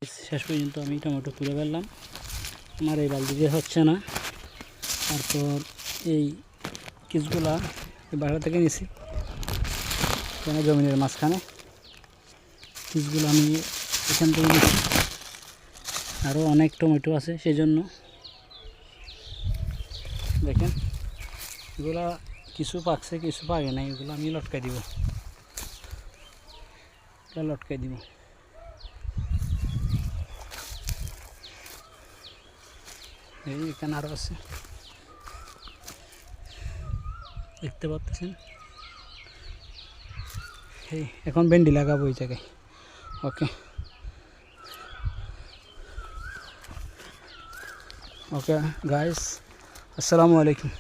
শেষ পর্যন্ত আমি টমেটো তুলে ফেললাম, আমার এই বালতি দিয়ে হচ্ছে না। তারপর এই কিছুগুলা বাসা থেকে নিছি, এখানে জমিনের মাঝখানে কিছুগুলো আমি এখান থেকে নিছি। আরও অনেক টমেটো আছে, সেই জন্য দেখেন এগুলা কিছু পাকছে কিছু পাকে নাই, এগুলো আমি লটকাই দিব, লটকাই দিব। এই এখানে আরও আছে, দেখতে পাচ্ছেন। এই এখন ভেন্ডি লাগাবো এই জায়গায়। ওকে ওকে গাইস, আসসালামু আলাইকুম।